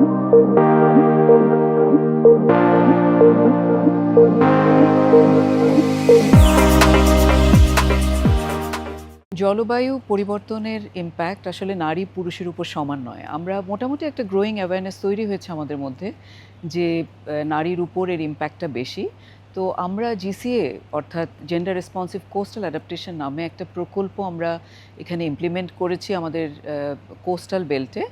জলবায়ু পরিবর্তনের ইম্প্যাক্ট আসলে নারী পুরুষের উপর সমান নয়। আমরা মোটামুটি একটা গ্রোয়িং অ্যাওয়ারনেস তৈরি হয়েছে আমাদের মধ্যে যে নারীর উপর এর ইম্প্যাক্টটা বেশি। তো আমরা জিসিএ অর্থাৎ জেন্ডার রেসপন্সিভ কোস্টাল অ্যাডাপ্টেশন নামে একটা প্রকল্প আমরা এখানে ইমপ্লিমেন্ট করেছি আমাদের কোস্টাল বেল্টে,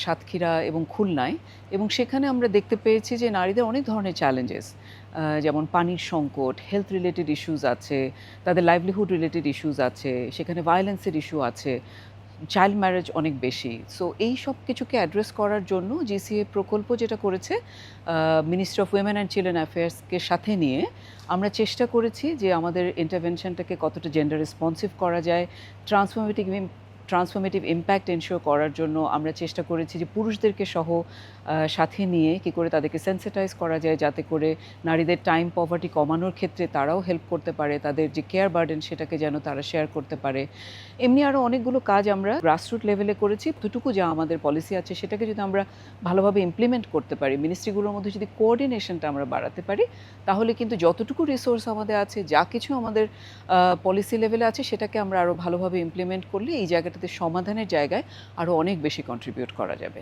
সাতক্ষীরা এবং খুলনায়। এবং সেখানে আমরা দেখতে পেয়েছি যে নারীদের অনেক ধরনের চ্যালেঞ্জেস, যেমন পানির সংকট, হেলথ রিলেটেড ইস্যুস আছে, তাদের লাইভলিহুড রিলেটেড ইস্যুস আছে, সেখানে ভায়োলেন্সের ইস্যু আছে, চাইল্ড ম্যারেজ অনেক বেশি। সো এই সব কিছুকে অ্যাড্রেস করার জন্য জিসিএ প্রকল্প যেটা করেছে, ministry of women and children অ্যাফেয়ার্সকে সাথে নিয়ে আমরা চেষ্টা করেছি যে আমাদের ইন্টারভেনশনটাকে কতটা জেন্ডার রেসপন্সিভ করা যায়, ট্রান্সফরমেটিভ ইম্প্যাক্ট এনশিওর করার জন্য আমরা চেষ্টা করেছি যে পুরুষদেরকে সহ সাথে নিয়ে কী করে তাদেরকে সেন্সিটাইজ করা যায়, যাতে করে নারীদের টাইম পভার্টি কমানোর ক্ষেত্রে তারাও হেল্প করতে পারে, তাদের যে কেয়ার বার্ডেন সেটাকে যেন তারা শেয়ার করতে পারে। এমনি আরও অনেকগুলো কাজ আমরা গ্রাসরুট লেভেলে করেছি। যতটুকু যা আমাদের পলিসি আছে সেটাকে যদি আমরা ভালোভাবে ইমপ্লিমেন্ট করতে পারি, মিনিস্ট্রিগুলোর মধ্যে যদি কোঅর্ডিনেশনটা আমরা বাড়াতে পারি, তাহলে কিন্তু যতটুকু রিসোর্স আমাদের আছে, যা কিছু আমাদের পলিসি লেভেলে আছে, সেটাকে আমরা আরও ভালোভাবে ইমপ্লিমেন্ট করলে এই জায়গাটাতে সমাধানের জায়গায় আরও অনেক বেশি কন্ট্রিবিউট করা যাবে।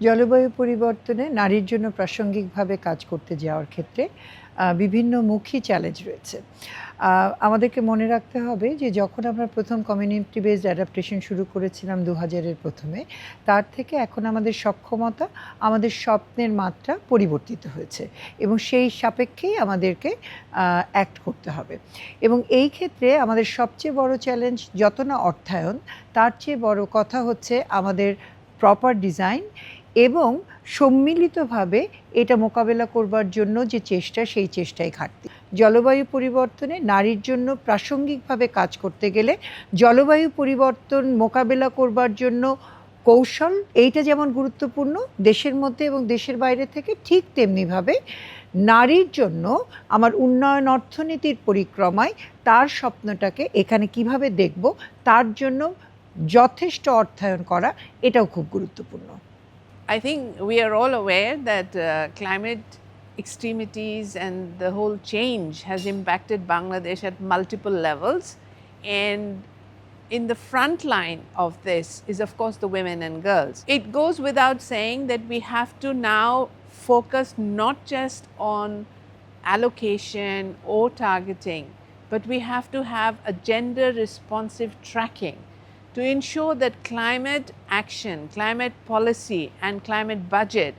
জলবায়ু পরিবর্তনে নারীর জন্য প্রাসঙ্গিকভাবে কাজ করতে যাওয়ার ক্ষেত্রে বিভিন্নমুখী চ্যালেঞ্জ রয়েছে। আমাদেরকে মনে রাখতে হবে যে যখন আমরা প্রথম কমিউনিটি বেসড অ্যাডাপ্টেশন শুরু করেছিলাম 2000-এর প্রথমে, তার থেকে এখন আমাদের সক্ষমতা, আমাদের স্বপ্নের মাত্রা পরিবর্তিত হয়েছে এবং সেই সাপেক্ষেই আমাদেরকে অ্যাক্ট করতে হবে। এবং এই ক্ষেত্রে আমাদের সবচেয়ে বড় চ্যালেঞ্জ যত না অর্থায়ন, তার চেয়ে বড় কথা হচ্ছে আমাদের প্রপার ডিজাইন এবং সম্মিলিতভাবে এটা মোকাবেলা করবার জন্য যে চেষ্টা, সেই চেষ্টায় ঘাটতি। জলবায়ু পরিবর্তনে নারীর জন্য প্রাসঙ্গিকভাবে কাজ করতে গেলে জলবায়ু পরিবর্তন মোকাবেলা করবার জন্য কৌশল, এইটা যেমন গুরুত্বপূর্ণ দেশের মধ্যে এবং দেশের বাইরে থেকে, ঠিক তেমনিভাবে নারীর জন্য আমার উন্নয়ন অর্থনীতির পরিক্রমায় তার স্বপ্নটাকে এখানে কিভাবে দেখব, তার জন্য যথেষ্ট অর্থায়ন করা, এটাও খুব গুরুত্বপূর্ণ। I think we are all aware that climate extremities and the whole change has impacted Bangladesh at multiple levels, and in the front line of this is of course the women and girls. It goes without saying that we have to now focus not just on allocation or targeting, but we have to have a gender responsive tracking to ensure that climate action, climate policy and climate budget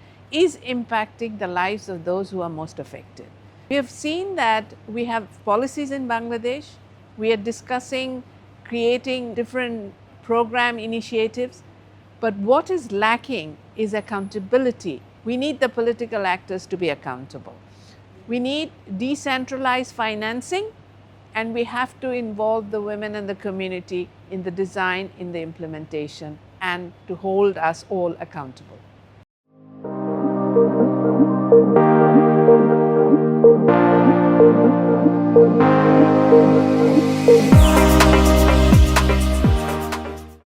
is impacting the lives of those who are most affected. We have seen that we have policies in Bangladesh. We are discussing creating different program initiatives, but what is lacking is accountability. We need the political actors to be accountable. We need decentralized financing, and we have to involve the women and the community in the design, in the implementation, and to hold us all accountable.